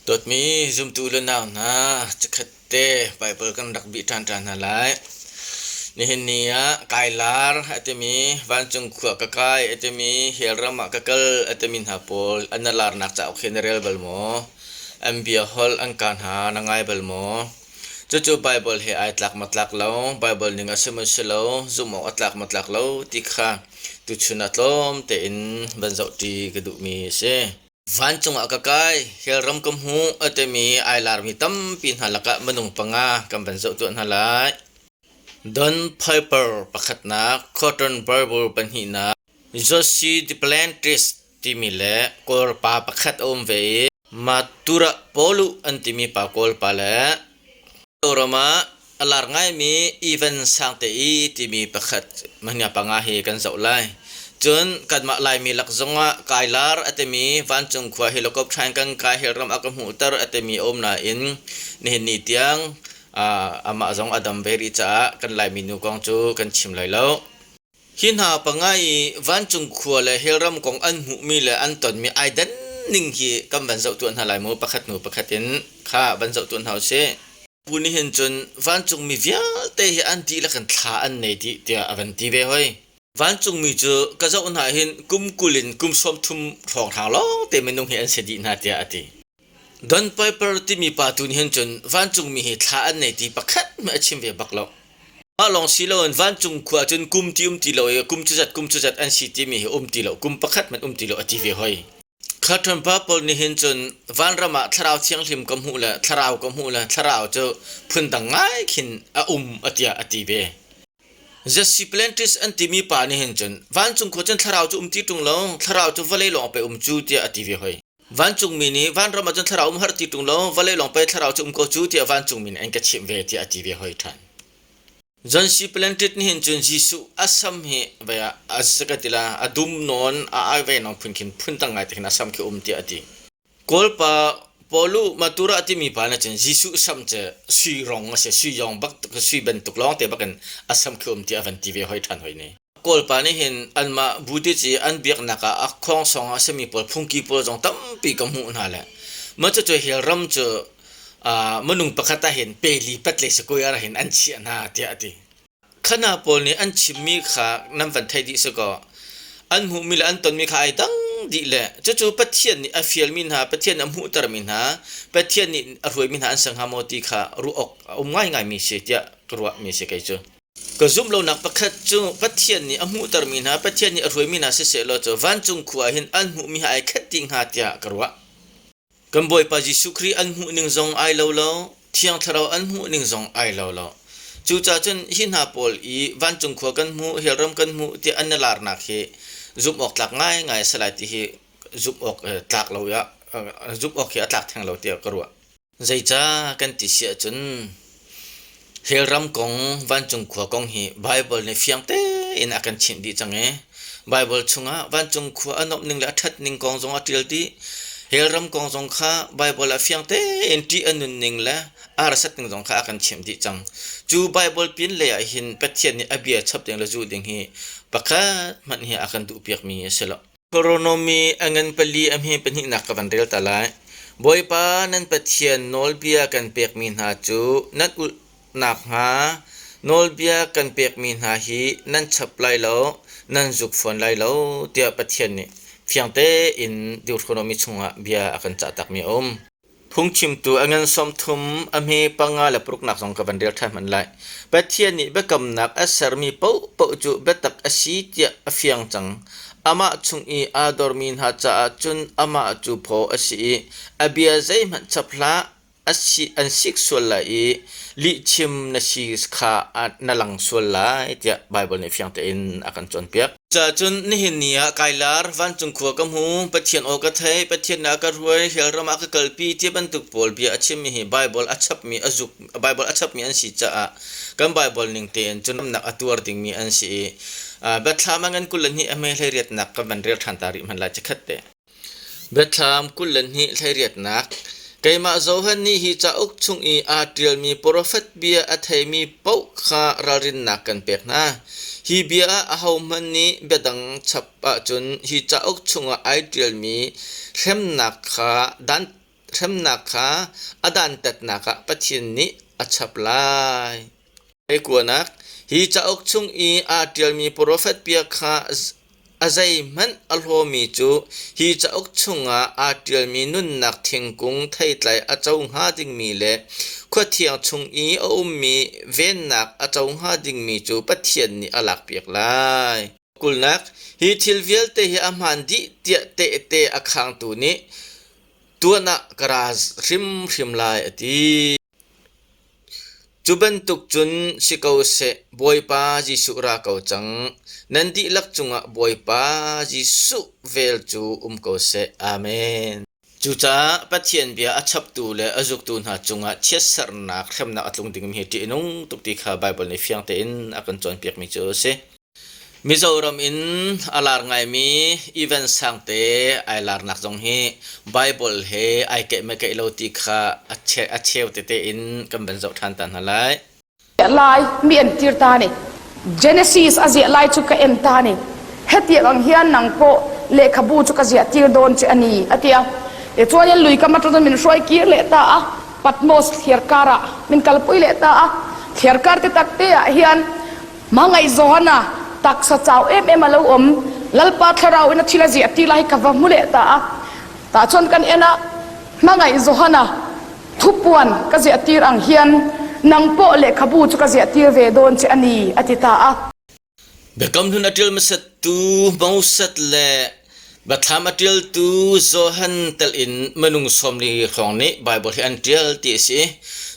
ตัวมีซุมตูเลนาวนะจะขัดเตะไปเปิดกันดักบิทันทันอะไรนี่เห็นเนี่ยกายลาร์อาจจะมีวันจงขวากกายอาจจะมีเฮลรามักกลอาจจะมีหาโพลอันนั้นลาร์นักจะเอาเคนเรลเบลโมอันเบียฮอลอันการหานังไงเบลโมจู่ๆไบเบิลเฮไอตลักมัตลักเล่าไบเบิลหนึ่งอาศัยมันเชลาซุ่มอัตลักมัตลักเล่าที่ข้าตุชุนัดลมเตอินบรรจุที่กระดูมีเสวันจงอากาศเฮลรัมกมหูอาจจะมีไอลาร์มีตั้มปีนหลักะมันงปังากำบรรจุตัวนั่นแหละดอนไพเปอร์ประคัตนักคอตตอนบาร์บูร์ปัญหินาจอซีดิพลนทริสที่มีเล่กอร์ปาประคัตอมเวมาตุระโพลูอันที่มีปากอลปาเล่ตัวมาอลาร์ไงมีอีเวนต์สังเตอีที่มีประคัตมันยาปังอาเฮกันเจ้าไลจนกัดมาลายมีหลักจงะกายลาร์อัตมีวันจงขวาเฮลิคอปเตอร์กันกายเฮรัมอักมูตร์อัตมีอมนาอินนี่นิตยังอามาจงอดัมเบริจ้ากันลายมีนูกองจูกันชิมไหลแล้วหินหาปังไงวันจงขวาเลยเฮรัมกองอันหูมีเลยอันตนมีไอเดนนิ่งฮีกำบันเจ้าตัวนั้นลายมูประคัตนูประคัตินข้าบันเจ้าตัวนั้นเสปุณิเห็นจนวันจงมีเวียเตะอันดีละกันท่าอันไหนดีเดียอวันดีเว้ยวันจงมีจูก็จะอุณหาเห็นกุมกุลินกุมสมทุมรองทางล้อแต่ไม่นุ่งเห็นเสดีนาเดียอดีดอนไปเปิดที่มีปาตุนเห็นจนวันจงมีเหตุท่าอันไหนดีปักขัดไม่ชิมเวียบักล้อมาลองสิโลนวันจงขวาจนกุมตีโลกุมจุจัดอันสิที่มีตีโลกุมปักขัดมันตีโลอดีเวียหอยข้าทำป้าปอลนี่เห็นจนวันรามาทราวเชียงลิมกำหูละทราวกำหูละทราวจะพื้นดังง่ายขินอดียอดีเวจะสิเพลนติสอันที่มีป่านี่เห็นจนวันจงขวาจนทราวจะตีตรงลงทราวจะวะเลยลงไปจูเดียอดีเวหอยวันจงมีนี่วันรามาจนทราวหาตีตรงลงวะเลยลงไปทราวจะก็จูเดียวันจงมีอันก็ชิมเวทีอดีเวหอยทันจนสิเพลนติสนี่เห็นจนยิสุอาสัมเหไปอาสกัติลาอดุมนอนอาเวน้องพึ่งขินพึ่งตั้งไงแต่ขณะสัมเขตีอดีกอลปาพอลูมาตุระที่มีปานะจันยิสุสัมเจสุยรองมาเสสุยองบักสุยเป็นตุกลองแต่บักันอาสัมเขตีอวันทีเวหอยทันหอยนี่กอลปานี่เห็นอันมาบูติจีอันเบียกนักอักคองสองอาเสมีพอลพุ่งกีพอลจงตั้มปีกมูนั่นแหละมันจะเฮรัมจะมนุงประคัตเห็นเปรีปัตเลสกุยอะไรเห็นอันเชียนาเดียดีขณะพอลนี่อันชิมีขาน้ำวันไทยดิสก็อันหูมิลอันตนมีขาไอ้ดังดีแหละจู่ๆปัจเจียนนี่อฟิลมินหาปัจเจียนอันหูตรมินหาปัจเจียนนี่รวยมินหาอันสังหามติขารู้ออกง่ายมีเสียเดียกรัวมีเสียไกจูก็ซุ่มเราหนักประคัตจู่ปัจเจียนนี่อันหูตรมินหาปัจเจียนนี่รวยมินหาเสียเราจู่วันจงขวาเห็นอันหูมีหาไอ้ขัดติงหาเดียกรัวกันบ่อยปาจิสุครีอันหูหนึ่งจงไอเลาเที่ยงทราอันหูหนึ่งจงไอเลาจู่จ้าจนหินหาพอลอีวันจงขวากันหูเฮรัมกันหูที่อันนลาร์นักเฮจุบออกหลักง่ายสลายที่เฮจุบออกหลักเราอยากจุบออกเฮหลักแทงเราเดียวกรัวใจจ้ากันติเสียจนเฮรัมกงวันจงขวากงเฮไบเบิลในเฟียงเต้อินอากันชินดีจังเงไบเบิลชงะวันจงขวาอันนบหนึ่งละทัดหนึ่งกองจงอัติลดีเฮรัมกองจงข้าไบเบิลเฟียงเต้อินที่อันนึงหนึ่งละอารัสัตหนึ่งจงข้าอากันชิมดีจังจูไบเบิลพินเลยหินเป็ดเทียนนี่อเบียชับเดียงละจูเดียงเฮปากามันเฮอากันดูเปียกมีเสละโคโรโนมีอังเงินปลีอันเฮเป็นหินักกันเดลตาไลบอยปานันเป็ดเทียนโนลเบียกันเปียกมีหาจูนัดอุนักหาโนลเบียกันเปียกมีหาฮีนันฉับไลโลนันจุกฝนไลโลเดียเป็ดเทียนนี่เพียงแต่อินดิวโคโนมีชงะเบียอากันจัดตักมีพุ่งชิมตัวอันสมทุมอเมปังอาลปรุกนักสงกับวันเดียร์ทำมันไล่เป็ดเทียนนี่เบกำนักอัศรมีปูจูเบตักอสีเตียเฟียงจังอามาชุงอีอาดอร์มินฮัจจะจุนอามาจูโพอสีอเบียใจมันจับละอสีอันสิกส่วนไหลลิชิมนสีสขาอันนัลังส่วนไหลเตียไบเบิลในเฟียงเตอินอากันจนเปียกจะจนนี่เห็นเนี่ยไกลาร์วันจงขวากำหูเป็ดเทียนโอกาเทเป็ดเทียนนักรวยเฮลรามากกลปีที่บรรทุกพอลเบียอชิมมีไบเบิลอัชบมีอจุกไบเบิลอัชบมีอันสีจ้ากันไบเบิลหนึ่งเตียนจนนักอัตวรดิ่งมีอันสีเบ็ดทามังันกุลนี่อเมริเรียดนักกับมันเรียดทันตาริมันลาจะขัดเตเบ็ดทามกุลนี่เรียดนักไกมาโซฮันนี่ฮิจะอุกชุงอีอาเดียลมีโปรเฟตเบียอัตเหมีปุกขารารินนักกันเปียกนะฮิเบียอาหอมันนี่เบดังฉับจนฮิจะอุกชุงอาไอเดียลมีเข้มนักขาดัน ทำนักขาอดันตัดนักปัจจินนี้อัจฉริยไอ้กวนักฮีจะอกชุงอีอาเดียลมีโปรเฟตเปียขาอาใจมันอัลโฮมีจูฮีจะอกชุงอาเดียลมีนุนนักเทียงกุงไทยไลอาเจ้าหาดิงมีเลขวดเทียงชุงอีอามีเวนนักอาเจ้าหาดิงมีจูปัจจินนี้อลักเปียกไลกุลนักฮีทิลเวลเตฮีอามันดิเตเตอคังตูนี้ตัวนักกราซริมลายอดีจุบันตุกจุนสิเขาเสบอยปาจิสุราเขาจังนันดีลักจุงะบอยปาจิสุเวลจูเขาเสอาเมนจูจ้าปัจเจียนเบียอัจฉบตูเลอจุกตูนหาจุงะเชียสรนักเข้มนักอัตลงดิ่งมีเหตุนุ่งตุกติขาไบเบิลในเฟียงเตนอากันจวนเปียกมิจูเสมิโซรัมอินอาลาร์ไงมีอีเวนต์สังเตไอลาร์นักจงฮีไบเบิลเฮไอเกะเมเกะโลติขาอัจเชวเตอินกัมเป็นจบทันตันฮะไลลายมีอันติร์ตานี่ Genesis อาเจียลายชุกเอ็นตานี่เฮติอังเฮียนนังโปเลขบูชุกอาเจียติร์โดนเจอันนี้อาเตียเดี๋ยวนี้ลุยกัมมาตุนมินช่วยกีร์เลตาปัตโมสเฮียร์การะมินกัลปุยเลตาเฮียร์การ์ติตักเตียเฮียนมังไอโซฮานาตักสะเจ้ามาเลวลัลปาทเราอินทิลาเจียติลายกับมุเลตาชนกันมังไอโซฮานาทุบวันกเจียติรังเฮียนนังโปเลขบูจุกเจียติเวโดนเจอันนี้อติตาเบกำทุนอติลมัสตูมาวสัตเลบัตรมาติลตูโซฮันเตลินมนุงสมลีของนี้ไบเบิลที่อันติลที่สิ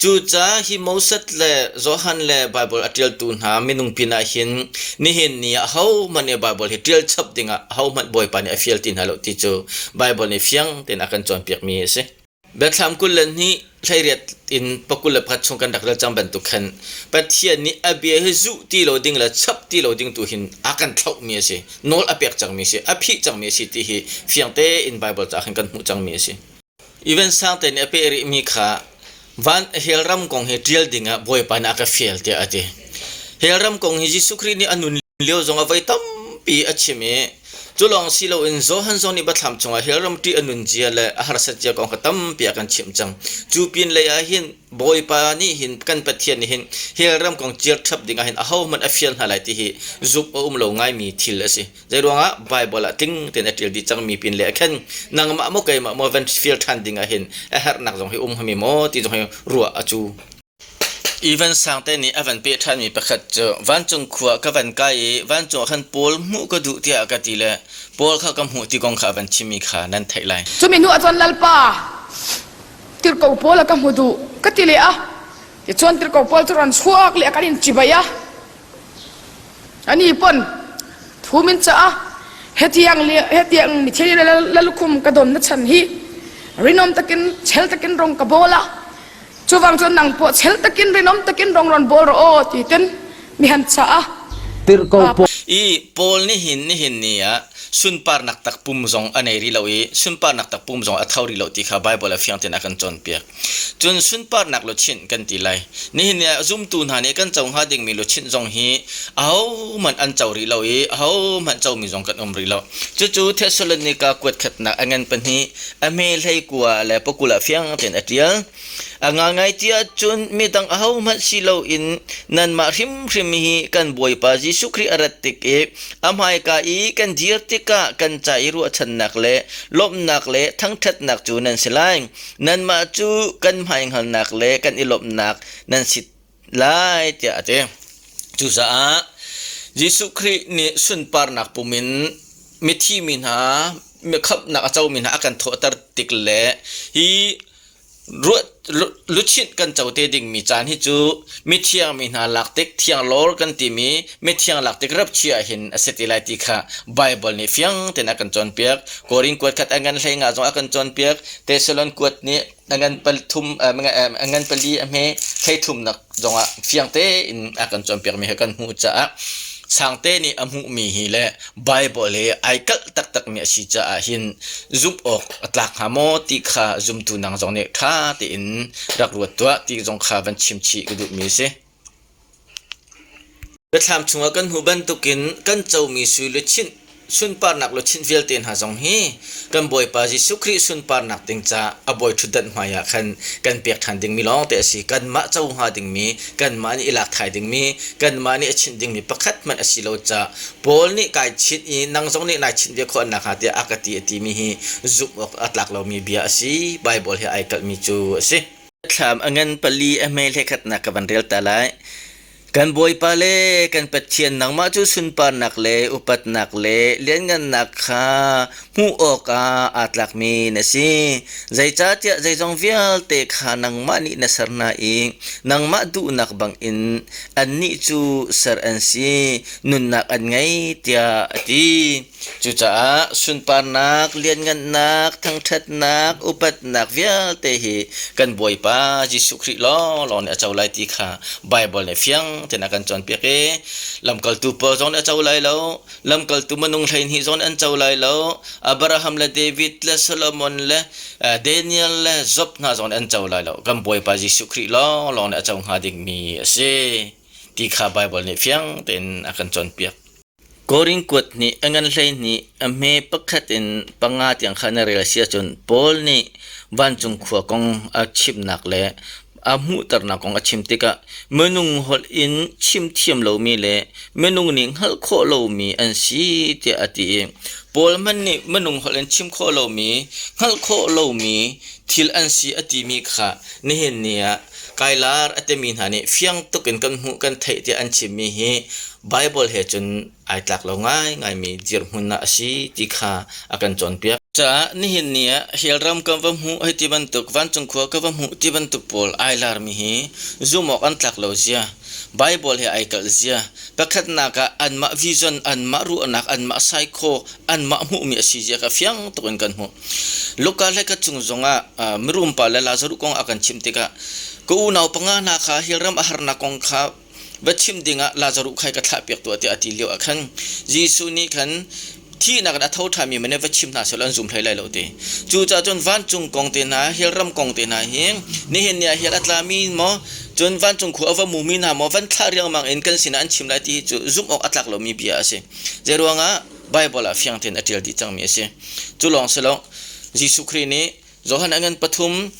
จูจ้าฮิมาวสัตเลโซฮันเลไบเบิลอติลตูนหามินุงพินาหินนี่เห็นนี่เขามันเนี่ยไบเบิลที่ติลชับดิ่งเขามันบ่อยปานเนี่ยฟิลตินฮัลโหลที่จูไบเบิลเนี่ยเฟียงตินอากันจวนเปียกมีสิเบตลามกุลนี้ใช้เรียดอินปกุลพัดชงกันดักเรจังบันตุขันปัจเจียนี้อเบียฮิจุตีโลดิงละชับตีโลดิงตุหินอากันเท่ามีสิโนลอเปียกจังมีสิอภิจังมีสิที่เฟียงเตอินไบเบิลจากกันหูจังมีสิอีเวนต์สังเตนอเปริมีขาวันเฮลรัมกงเฮดิลดิงะบอยปานอากาเฟียลเตอเตเฮลรัมกงเฮจิสุครีนี่อนุนเลี้ยวจงเอาไว้ตั้มปีอัจฉริยจุลองสิโลอินโซฮันโซนี่บัตรทำจงอาเฮลรัมตีอนุนเจียเลอาหารสัจจะกองขตั้มปีอากันชิมจังจูปินเลยอาหินบอยปานี่หินกันปัทเทียนหินเฮลรัมกองเจียร์ทับดิ่งอาหินอาเขามันอฟิลหาไลที่ฮีจุบโลง่ายมีทิลสิใจรวงอ่ะไบเบิลติ้งเตนติลดิจังมีปินเลยแค่นางมะโมกัยมะโมเวนฟิลทันดิ่งอาหินอาหารนักจงให้หามีโมที่จงให้รัวอจูอีเวนต์สังเตนี่อเวนเปียทันมีประคัดเจอวันจงขวากับวันไกวันจงขันปูลมุกดูที่อากาศดีเลยปูลเขากำหูที่กองขาวันชิมีขานั่นไทยไลจุมินุอาจารย์ลัลปาติร์กปูลกำหูดูก็ติเลยที่ชวนติร์กปูลทุรันสวกเลยกันอินจิบายะอันนี้ปนทูมินจ้าเฮติยังมิเทเลลลุคุมกระโดนนัชนฮีรินอมตะกินเชลตะกินรงกระโบละจูวังจนนังปวดเชลตะกินรินอมตะกินรงรอนโบรโอที่เต็นมีหันจ้าติร์กปูอีปูลนี่หินนี่อ่ะสุนปาร์นักตักปุ่มจงอันไหนรีเลวีสุนปาร์นักตักปุ่มจงอัฐาวรีเลวที่ข้าไบเบิลเฟียงเตนักกันจนเปียกจนสุนปาร์นักลุชินกันตีไลนี่เนี่ยซุ่มตูนหานี่กันจงหาดิ่งมีลุชินจงฮีเอามันอันเจ้ารีเลวีเอามันเจ้ามีจงกันรีเลวจู่ๆเทสโลนิกากวดขัดนักอันงั้นเป็นฮีอเมลให้กว่าและปกุลเฟียงเตนอัตยาอังไงที่จุนมีตังเอามันสิเลวอินนันมาริมฮีกันบวยปาจิสุครีอารัตติกอามายกาอีกันเดียร์ติกะกันใจรัวชันนักเละลบนักเละทั้งทัดนักจูนันสิไลนันมาจูกันหายหันนักเละกันอิลบนักนันสิไลเจอเจจูซาจิสุครีนี่สุนปาร์นักปุมินมิทีมินหาเมื่อขับนักเจ้ามินหากันโทตัรติกเละฮีลุชิดกันเจ้าเตดิ่งมีจานฮิจูมิเทียงมีนาหลักเต็กเทียงลอร์กันตีมีมิเทียงหลักเต็กรับเชียเห็นเสติไลติค่ะไบเบิลนี่เฟียงเตนักกันจนเปียกโครินกวดขัดอังกันเลยงาจงอักกันจนเปียกเตสลอนกวดนี่อังกันเปลทุมอังกันเปลีเมให้ทุมนักจงอ่ะเฟียงเตอินอักกันจนเปียกมีให้กันหูจ้าสังเตนี่อมุมีฮิเลไบเบิลเลไอกัลตักมีสิจ้าหินซุปอกตลักหามอติขาซุมตุนังจงเนี่ยท่าตีอินรักรวดตัวที่จงขาบันชิมชีกระดูมีเสเวทามชงกันหูบันตุกินกันเจ้ามีสุลชิน สุนปานักลุชินฟิลตินหาจงฮีกันบอยปาจิสุครีสุนปานักติงจ้าอบอยทุดันมายาคันกันเปียกทันดิงมีลองเตะสิกันมาเจ้าหาดิงมีกันมานี่อิลักไทยดิงมีกันมานี่ชินดิงมีประคัดมันอสิโลจ้าบอลนี่กายชินอีนังจงนี่นายชินเดียคนนักหาเดียอากาติตีมีฮีจุกอัตลักเรามีเบียสิไบเบิลเฮไอกัลมีจูสิถามอันปลีเอเมลเฮขัดนักกันเรียลตาไลกันบอยปาเลกันปัจเจียนนังมาจูสุนปานักเลอุปัตนักเลเลี้ยงกันนักข้าหูออกอัตลักมีนะสิใจจ้าเจ้าใจจงเวียลเตขานังมานี่นะสรนาอิงนังมาดูนักบังอินอันนี้จูสรอันซีนุนนักอันไงเตียดีจูจ้าสุนปานักเลี้ยงกันนักทั้งทัดนักอุปัตนักเวียลเตหีกันบอยปาจิสุคริล้อเนี่ยเจ้าไลติขาไบเบิลเนี่ยเฟียงtenakan chon peke lamkal tu po zon a chawlai lo lamkal tu manung thain hi zon an chawlai lo abraham la david la solomon la daniel la job na zon an chawlai lo kam boy pa jisu khri lo na chawng ha ding mi ase ti kha bible ni fyang ten akan chon pek koring kwat ni angan hlai ni ame pakhat in panga tiang khana rel sia chon pol ni van chung khwa kong a chip nak le amu tarna kong achim tika menung hol in chim thiam lo mi le menung ning hal kho lo mi an si te ati pol man ni menung hol in chim kho lo mi hal kho lo mi thil an si ati mi kha ni hen nia kailar atemin hani fiang tukin kan hu kan thei te an chim mi hi bible he chun ai tlak lo ngai mi jir hunna asi ti kha akan chon pia cha ni hin nia helram kam vam hu ai ti ban tuk van chung khwa ka vam hu ti ban tuk pol ai lar mi hi zumok an tlak lo zia bible he ai kal zia pakhat na ka an ma vision an ma ru anak an ma psycho an ma mu mi asi zia ka fiang tukin kan hu lokal he ka chung zonga mirum pa la lazaru kong akan chimtika ko unaw panga na kha helram ahar na kong kha bachim dinga lazaru khai ka thlapek tu ati liu akhan jisu ni khan thi na ka thau thami mane bachim na solan zum thlai lai lo te chu cha chon van chung kong te na helram kong te na hi ni hen ya hel atlami mo chon van chung khu awa mu mi na mo van thariang mang en kan sina an chim lai ti chu zum ok atlak lo mi bia ase zeruanga bible a fyang ten atil ti chang mi ase chu long selo jisu khri ni zohan angan pathum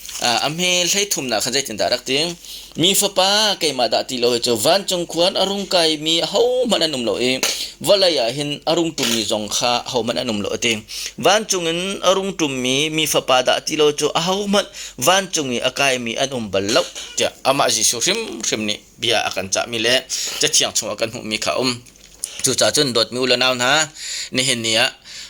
amhe hlai thum na khanjai tin darak ting mi fapa ke ma da ti lo cho van chung khuan arung kai mi ho mananum lo e walaya hin arung tum mi zong kha ho mananum lo te van chungin arung tum mi fapa da ti lo cho ho man van chungi akai mi anum ballo ja ama ji su rim ni bia akan cha mi le cha thiang chung akan hu mi kha chu cha chun dot mi ulanaw na ni hen nia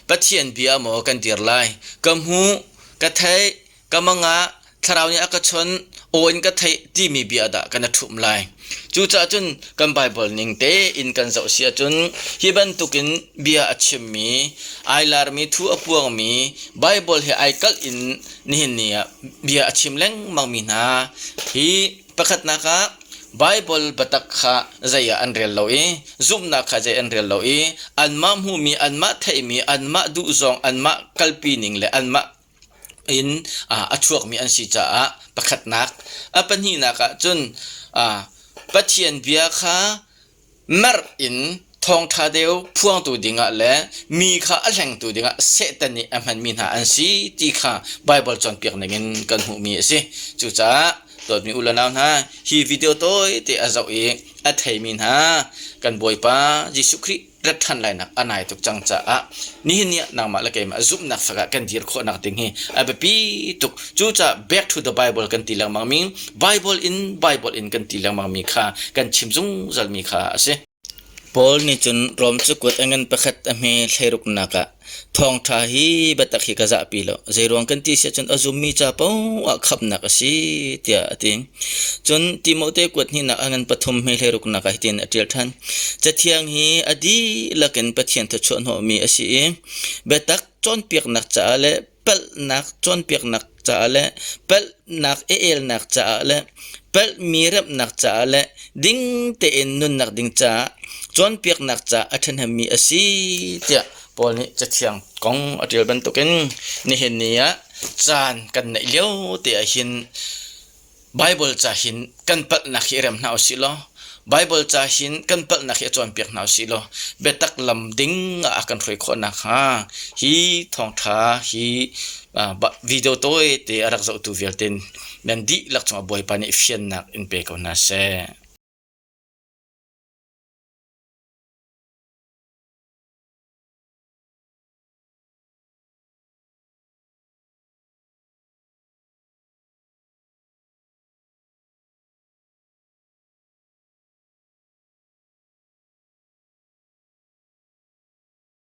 pathian bia mo kan tir lai kam hu ka thai kamanga tharau ni akachon oin ka thai ti mi bia da kana thum lai chu cha chun kan bible ning te in kan zau sia chun hiban tukin bia achim mi ailar mi thu apuang mi bible he aikal in nihin nia bia achim leng mang mi na hi pakhat na ka bible batak kha zaya anrel lo e zum na kha zay anrel lo e anma hu mi anma thai mi anma du zong anma kalpi ning le anma in achuak mi an si cha pakhat nak apan hi na ka chun pathian bia kha mar in thong tha deu phuang tu dinga le mi kha alheng tu dinga setani amhan min ha an si ti kha bible chon piak nangin kan hu mi ase chu cha dot mi ulanaw ha hi video toy te azau e athai min ha kan boi pa jisu khri rat than lai nak anai tuk chang cha ni nia nang ma la ke ma zum nak faka kan dir kho nak ting hi abapi tuk chu cha back to the bible kan tilang mang ming bible in kan tilang mang mi kha kan chimjung zal mi kha ase pol ni chun rom chukut angan pakhat ame thairuk naka thong tha hi batakhi ka za pilo zeirong kan ti se chun azumi cha pau a khap nak si tia ating chun timote kwat ni na angan pathum me thairuk naka hitin atil than chathiang hi adi laken pathian tha chon ho mi asi betak chon piak nak cha le pel nak chon piak nak cha le pel nak el nak cha le pel mirap nak cha le ding te en nun nak ding cha chon piak nak cha athan hami asi tia pol ni chathiang kong atil ban token ni hen nia chan kan nei leo te a hin bible cha hin kan pat na khiram na osilo Bible cha hin kan pal na khia chon pek nau silo betak lam ding akan roi kho na kha hi thong tha hi video toy te arak zo tu velten men di lak chong boy pani fian nak in pe ko na se